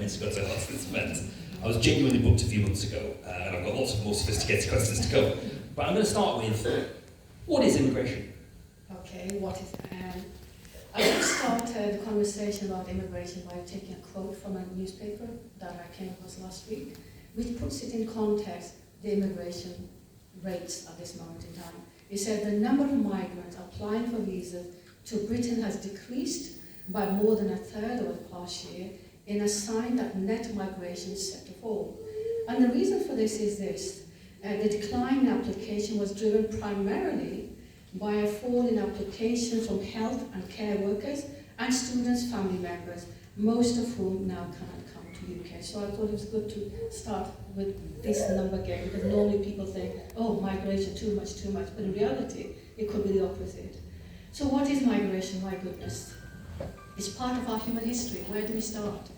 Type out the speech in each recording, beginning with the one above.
minutes ago to host this event. I was genuinely booked a few months ago, and I've got lots of more sophisticated questions to go. But I'm going to start with, what is immigration? Okay, what is I will start the conversation about immigration by taking a quote from a newspaper that I came across last week, which puts it in context, the immigration rates at this moment in time. It said the number of migrants applying for visas to Britain has decreased by more than a third over the past year, in a sign that net migration is set to fall. And the reason for this is this. The decline in application was driven primarily by a fall in applications from health and care workers and students' family members, most of whom now cannot come to UK. So I thought it was good to start with this number game, because normally people think, oh, migration, too much, but in reality, it could be the opposite. So what is migration? My goodness. It's part of our human history. Where do we start?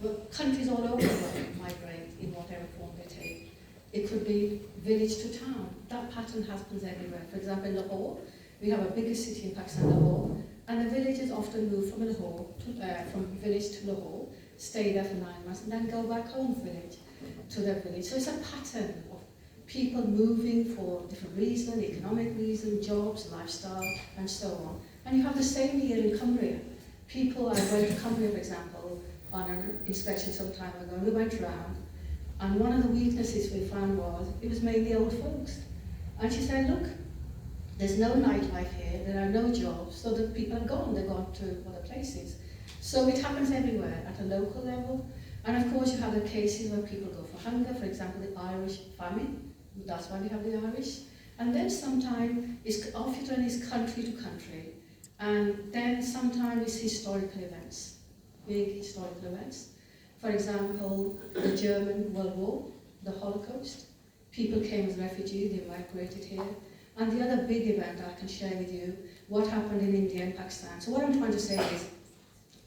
Well, countries all over the world migrate in whatever form they take. It could be village to town. That pattern happens everywhere. For example, in Lahore, we have a bigger city in Pakistan, Lahore, and the villagers often move from Lahore from village to Lahore, stay there for 9 months, and then go back home to their village. So it's a pattern of people moving for different reasons, economic reasons, jobs, lifestyle, and so on. And you have the same here in Cumbria. I went to Cumbria, for example, on an inspection some time ago, and we went around, and one of the weaknesses we found was, it was mainly old folks. And she said, look, there's no nightlife here, there are no jobs, so the people have gone, they've gone to other places. So it happens everywhere, at a local level. And of course you have the cases where people go for hunger, for example, the Irish famine, that's why we have the Irish. And then sometimes often it's country to country. And then sometimes it's historical events, big historical events. For example, the German World War, the Holocaust. People came as refugees, they migrated here. And the other big event I can share with you, what happened in India and Pakistan. So what I'm trying to say is,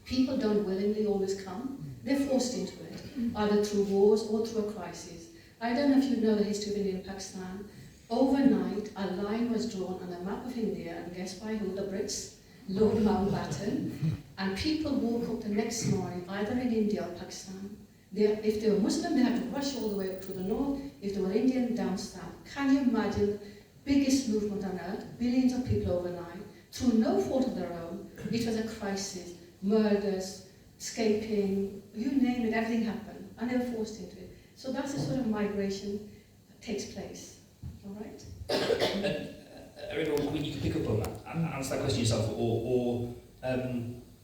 people don't willingly always come. They're forced into it, either through wars or through a crisis. I don't know if you know the history of India and Pakistan. Overnight, a line was drawn on the map of India, and guess by who? The Brits. Lord Mountbatten, and people woke up the next morning, either in India or Pakistan. If they were Muslim, they had to rush all the way up to the north. If they were Indian, down south. Can you imagine? Biggest movement on earth, billions of people overnight, through no fault of their own. It was a crisis, murders, escaping, you name it, everything happened, and they were forced into it. So that's the sort of migration that takes place. All right? Everyone, you can pick up on that, answer that question yourself, or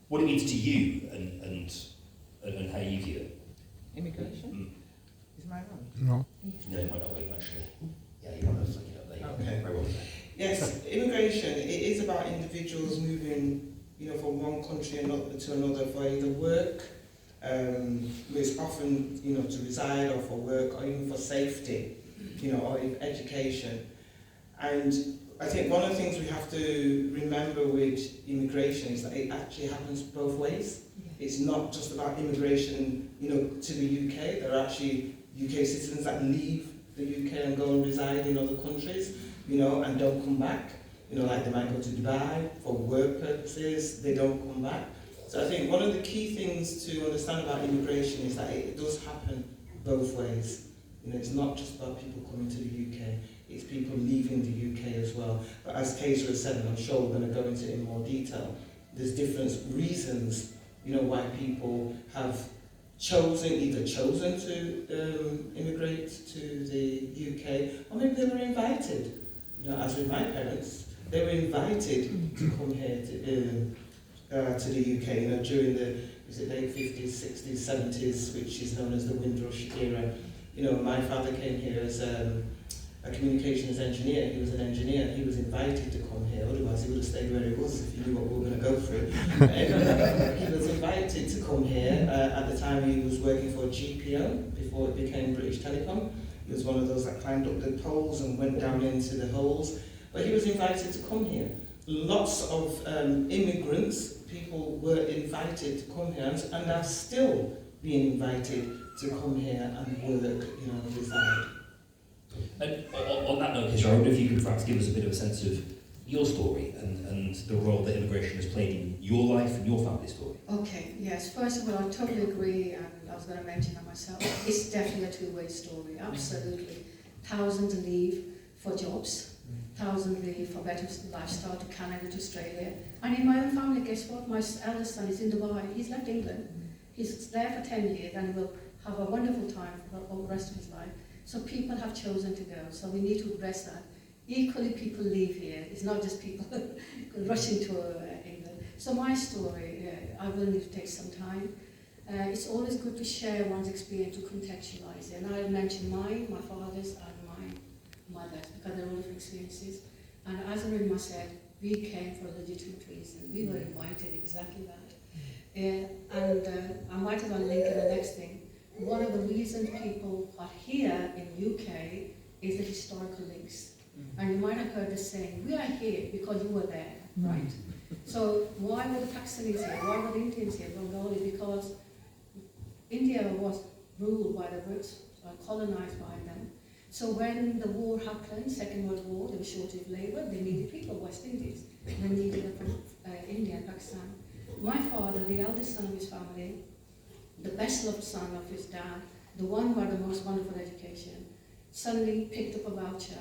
what it means to you and how you view it. Immigration? Is my wrong? No. No, it might not be, actually. Yeah, you want to flick it up there. Okay. Very well. Yes, immigration, it is about individuals moving, from one country to another for either work, it's often, to reside or for work, or even for safety, or even education. And I think one of the things we have to remember with immigration is that it actually happens both ways. It's not just about immigration, to the UK. There are actually UK citizens that leave the UK and go and reside in other countries, and don't come back. Like they might go to Dubai for work purposes, they don't come back. So I think one of the key things to understand about immigration is that it does happen both ways. It's not just about people coming to the UK, it's people leaving the UK as well. But as Keisha said, and I'm sure we're going to go into it in more detail, there's different reasons, why people have either chosen to immigrate to the UK, or maybe they were invited. As with my parents, they were invited to come here to the UK, during the late 50s, 60s, 70s, which is known as the Windrush era. My father came here as a communications engineer. He was an engineer. He was invited to come here, otherwise he would have stayed where he was if he knew what we were going to go through. He was invited to come here. At the time he was working for GPO before it became British Telecom. He was one of those that climbed up the poles and went down into the holes. But he was invited to come here. Lots of immigrants, people were invited to come here and are still being invited to come here and work, reside. And on that note, Keisha, I wonder if you could perhaps give us a bit of a sense of, your story and the role that immigration has played in your life and your family story. Okay, yes. First of all, I totally agree, and I was going to mention that myself. It's definitely a two-way story, absolutely. Thousands leave for jobs, thousands leave for better lifestyle to Canada, to Australia. And in my own family, guess what? My eldest son is in Dubai. He's left England. He's there for 10 years and he will have a wonderful time for the rest of his life. So people have chosen to go, so we need to address that. Equally, people leave here. It's not just people rushing to England. So my story, I will need to take some time. It's always good to share one's experience, to contextualize it. And I'll mention mine, my father's, and my mother's, because they're all different experiences. And as Arima said, we came for a legitimate reason. We were invited, exactly that. And I might as well link in the next thing. One of the reasons people are here in UK is the historical links. And you might have heard the saying, we are here because you were there, right? So why were the Pakistanis here? Why were the Indians here, Bengali? Because India was ruled by the Brits, colonized by them. So when the war happened, Second World War, there was shortage of labour, they needed people, West Indies. They needed them from India and Pakistan. My father, the eldest son of his family, the best loved son of his dad, the one who had the most wonderful education, suddenly picked up a voucher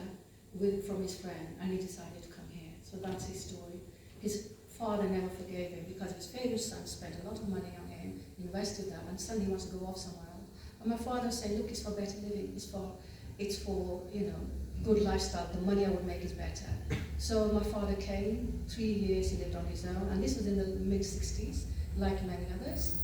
from his friend and he decided to come here. So that's his story. His father never forgave him because his favourite son spent a lot of money on him, invested that, and suddenly he wants to go off somewhere else. And my father said, look, it's for better living, it's for good lifestyle, the money I would make is better. So my father came, 3 years he lived on his own, and this was in the mid-60s, like many others.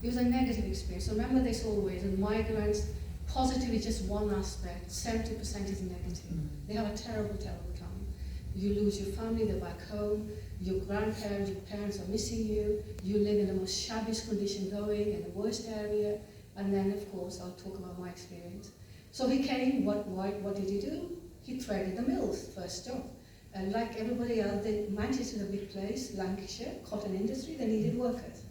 It was a negative experience. So remember this always, and migrants, positive is just one aspect, 70% is negative. They have a terrible, terrible time. You lose your family, they're back home, your grandparents, your parents are missing you, you live in the most shabbiest condition going, in the worst area, and then of course I'll talk about my experience. So he came, what did he do? He threaded the mills, first job. And like everybody else, Manchester is a big place, Lancashire, cotton industry, they needed workers.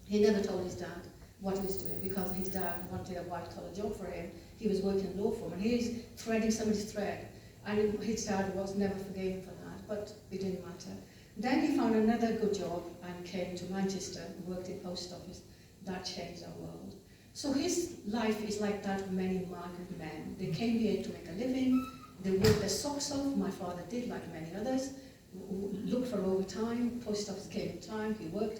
He never told his dad what he was doing because his dad wanted a white-collar job for him. He was working in law firm and he's threading somebody's thread. And his dad never forgave him for that, but it didn't matter. Then he found another good job and came to Manchester, worked in post office. That changed our world. So his life is like that of many migrant men. They came here to make a living, they worked their socks off, my father did like many others, looked for overtime, post office gave him time, he worked,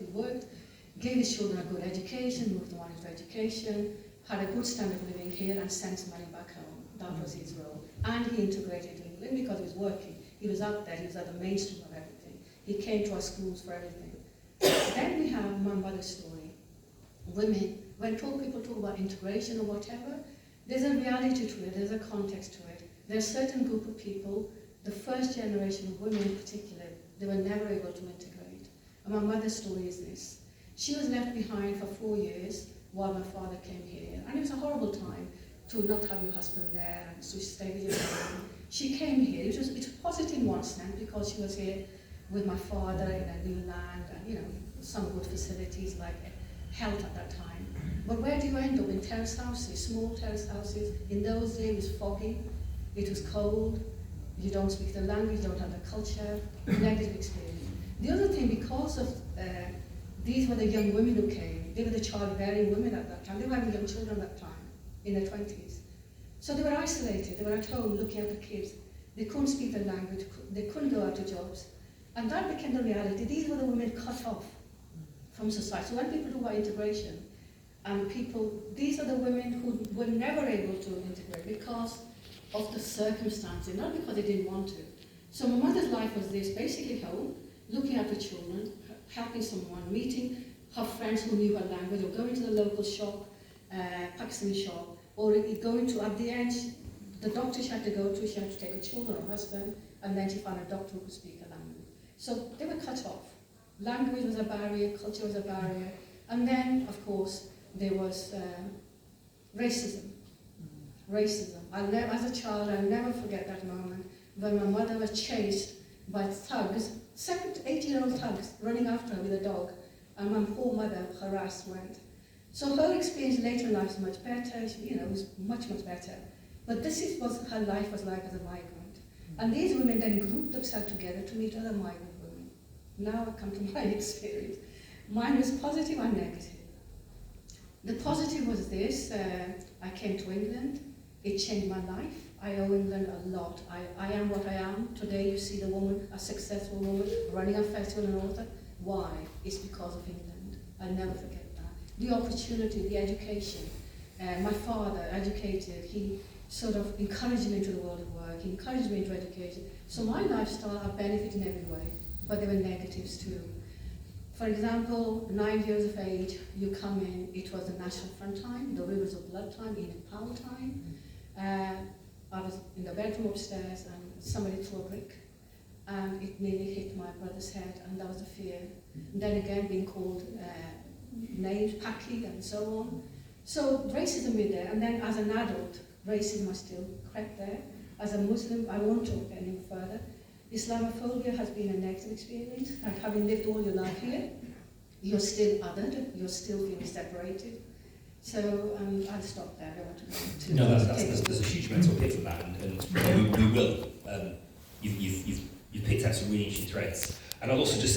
gave his children a good education, moved them on into education, had a good standard of living here and sent money back home. That was his role. And he integrated into England because he was working. He was out there, he was at the mainstream of everything. He came to our schools for everything. Then we have my mother's story. Women, when people talk about integration or whatever, there's a reality to it, there's a context to it. There's a certain group of people, the first generation of women in particular, they were never able to integrate. And my mother's story is this. She was left behind for 4 years while my father came here. And it was a horrible time to not have your husband there and to stay with your family. She came here. It was positive in one sense because she was here with my father in a new land and some good facilities like health at that time. But where do you end up? In terrace houses, small terrace houses. In those days it was foggy, it was cold, you don't speak the language, you don't have the culture, negative experience. The other thing, because of these were the young women who came, they were the childbearing women at that time, they were having young children at that time, in their 20s. So they were isolated, they were at home looking at the kids, they couldn't speak the language, they couldn't go out to jobs. And that became the reality. These were the women cut off from society. So when people talk about integration, these are the women who were never able to integrate because of the circumstances, not because they didn't want to. So my mother's life was this, basically home, looking after children, helping someone, meeting her friends who knew her language, or going to the local shop, Pakistani shop, or going to, at the end, the doctor she had to go to, she had to take her children, her husband, and then she found a doctor who could speak her language. So they were cut off. Language was a barrier, culture was a barrier, and then, of course, there was racism. Racism. As a child, I'll never forget that moment when my mother was chased by thugs, 7 to 8-year-old thugs running after her with a dog, and my poor mother harassed went. So her experience later in life was much better, it was much, much better. But this is what her life was like as a migrant. And these women then grouped themselves together to meet other migrant women. Now I come to my experience. Mine was positive and negative. The positive was this, I came to England, it changed my life. I owe England a lot. I am what I am. Today you see the woman, a successful woman, running a festival and author. Why? It's because of England. I'll never forget that. The opportunity, the education. My father, educated, he sort of encouraged me into the world of work, he encouraged me into education. So my lifestyle, I benefit in every way, but there were negatives too. For example, 9 years of age, you come in, it was the National Front time, the Rivers of Blood time, in Powell time. I was in the bedroom upstairs and somebody threw a brick and it nearly hit my brother's head, and that was the fear. And then again being called names, Paki and so on. So racism was there, and then as an adult, racism was still crept there. As a Muslim, I won't talk any further. Islamophobia has been a negative experience. Like having lived all your life here, you're still othered, you're still feeling separated. So I'll stop there. I don't want to go too No, much. there's a huge mental hit from that, and we will. You've picked out some really interesting threads. And I'll also just say,